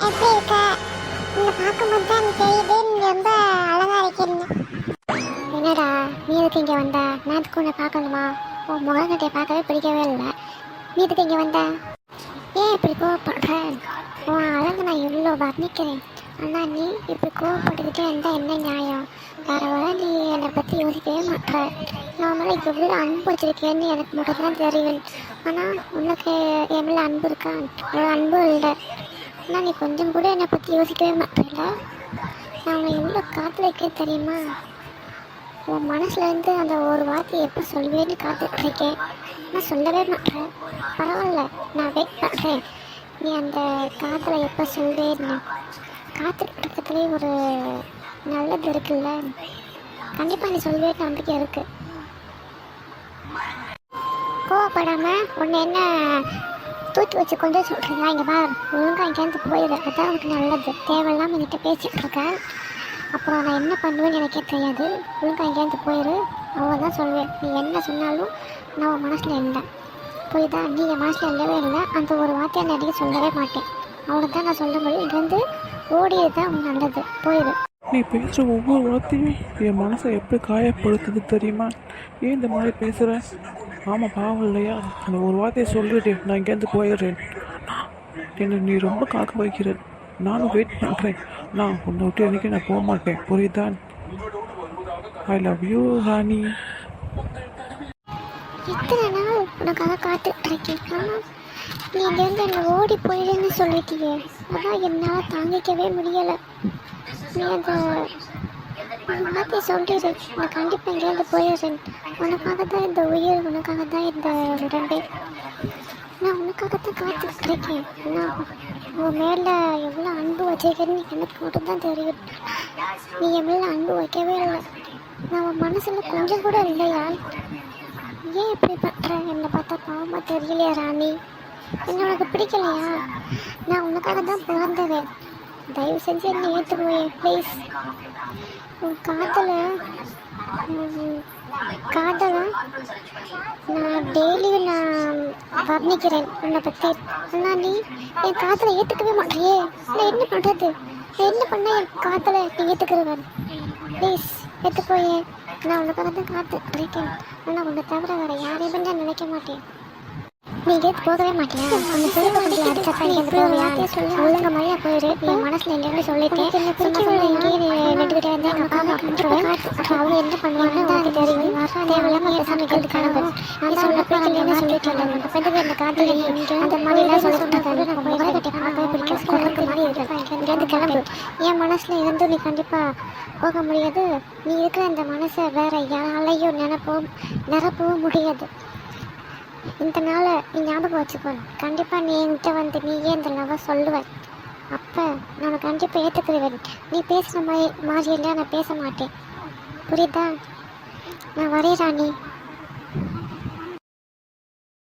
எப்படி இருக்க? உன்னை பார்க்கும்போது தான் எனக்கு தெரியுது நீ ரொம்ப அழகா இருக்கீங்க. என்னடா நீ எதுக்கு இங்கே வந்த? நான் எதுக்கு உன்னை பார்க்கணுமா? உன் முகக்கட்டையை பார்க்கவே பிடிக்கவே இல்லை. நீ எதுக்கு இங்கே வந்த? ஏன் இப்படி கோவப்படுற? உன் அழகை நான் எவ்வளோ வர்ணிக்கிறேன். ஆனால் நீ இப்படி கோவப்பட்டுக்கிட்டே இருந்தால் என்ன நியாயம்? வர வர நீ என்னை பற்றி யோசிக்கவே மாட்டேற. நான் மேலே எவ்வளோ அன்பு வச்சிருக்கேன்னு எனக்கு மட்டும்தான் தெரியும். ஆனால் உனக்கு என் மேலே அன்பு இருக்கா? அவ்வளோ அன்பு இல்லை. ஆனால் நீ கொஞ்சம் கூட என்னை பற்றி யோசிக்கவே மாட்டேல. நான் உன்னை எவ்வளோ காத்துலைக்கேன் தெரியுமா? உன் மனசுலேருந்து அந்த ஒரு வார்த்தை எப்போ சொல்லுவேன்னு காத்துட்ருக்கேன். நான் சொல்லவே மாட்டேன். பரவாயில்ல, நான் வெயிட் பண்ணுறேன். நீ அந்த காதலை எப்போ சொல்வேன்னு காத்துட்ருக்கத்துலேயே ஒரு நல்லது இருக்குல்ல. கண்டிப்பாக நீ சொல்வேன்னு நம்பிக்கை இருக்குது. கோவப்படாமல் உன்னை என்ன தூக்கி வச்சு கொண்டு சொல்கிறீங்களா? இங்கே பார், ஒழுங்காக இங்கேருந்து போயிடு. அதுதான் உனக்கு நல்லது. தேவையில்லாமல் என்கிட்ட பேசிகிட்டு இருக்கேன். அப்புறம் நான் என்ன பண்ணுவேன்னு எனக்கே தெரியாது. ஒழுங்காக இங்கேருந்து போயிடு. அவ்வளோதான் சொல்வேன். நீ என்ன சொன்னாலும் நான் உன் மனசில் இல்லை. புரியுதா? நீ என் மனசில் இல்லவே இல்லை. அந்த ஒரு வார்த்தையை நான் அன்றைக்கி சொல்லவே மாட்டேன். அவ்வளோதான் நான் சொல்ல முடியும். இங்கேருந்து ஓடியது தான் உன் நல்லது. போயிடு. நீ பேசுகிற ஒவ்வொரு வார்த்தையும் என் மனசை எப்படி காயப்படுத்துது தெரியுமா? ஏன் இந்த மாதிரி பேசுகிற? ஆமாம், பாவம் இல்லையா? அந்த ஒரு வார்த்தையை சொல்லிட்டு நான் இங்கேருந்து போயிடுறேன். என்னை நீ ரொம்ப காக்க வைக்கிறேன். நானும் வெயிட் பண்ணுறேன். நான் உன்னை விட்டு எனக்கு நான் போக மாட்டேன். புரியுதா? ஐ லவ் யூ ராணி. எத்தனை நாள் உனக்காக காத்துட்ருக்கேன். நீ இங்கேருந்து என்னை ஓடி போயிடுன்னு சொல்லிட்டீங்க. அதான் என்னால் தாங்கிக்கவே முடியலை. நீ அந்த வார்த்தையை சொல்லிடு. நான் கண்டிப்பாக இங்கேருந்து போயிடுறேன். உனக்காக தான் இந்த உயிர், உனக்காக தான் இந்த உடம்பே. நான் உனக்காகத்தான் காத்துட்ருக்கேன். நான் உன் மேலே எவ்வளோ அன்பு வச்சிருக்கேன்னு எனக்கு மட்டும்தான் தெரியும். நீ என் மேலே அன்பு வைக்கவே இல்லை. நான் உன் மனசில் கொஞ்சம் கூட இல்லையா? ஏன் இப்படி பண்ணுற? என்னை பார்த்தா பாவமாக தெரியலையா ராணி? என்ன உனக்கு பிடிக்கலையா? நான் உனக்காக தான் பிறந்தவேன். தயவு செஞ்சு என்னை ஏற்றுக்குவேன் ப்ளீஸ். உன் காதலை நான் டெய்லியும் நான் வர்ணிக்கிறேன் உன்னை பற்றி. ஆனால் நீ என் காதலை ஏற்றுக்கவே மாட்டேயே. நான் என்ன பண்ணுறது? நான் என்ன பண்ண என் காதலை நீ ஏற்றுக்கிறவன்? ப்ளீஸ் ஏற்றுக்கோயே. நான் உனக்காக தான் காத்துட்ருக்கேன். ஆனால் உன்னை தவிர வேறு யாரையுமே நான் நினைக்க மாட்டேன். நீங்க போகவே மாட்டியா? அந்த சொல்ல முடியாது. அதுக்கப்புறம் நீ போவியா? ஒழுங்க மழையா போயிடு. என் மனசுல எங்கேயுமே சொல்லிட்டேன். இங்கேயே நின்றுகிட்டே இருந்தேன். எங்கள் அப்பா அம்மா கண்டுருவேன். அப்புறம் அவங்க என்ன பண்ணுவாங்கன்னு தான் எனக்கு தெரியும். தேவையில்லாமல் பேசாமல் கிளம்பு. நான் சொல்ல பிடிக்கலன்னு சொல்லிட்டு அந்த பெண்ணுக்கு அந்த காதலி அந்த மாதிரிலாம் சொல்லிட்டு நான் முகத்தை கட்டி பார்க்கவே பிடிக்க சொல்கிற மாதிரி இருக்கேன். இங்கேருந்து கிளம்பு. என் மனசில் இருந்து நீ கண்டிப்பாக போக முடியாது. நீ இருக்கிற இந்த மனசை வேற யாராலையும் நிரப்பவும் முடியாது. இந்த நாளை நீ ஞாபகம் வச்சுக்கோ. கண்டிப்பாக நீ என்கிட்ட வந்து நீயே இந்த லவ்வை சொல்லுவேன். அப்போ நான் கண்டிப்பாக ஏற்றுக்குருவேன். நீ பேசுகிற மாதிரியெல்லாம் நான் பேச மாட்டேன். புரியுதா? நான் வரேன் ராணி.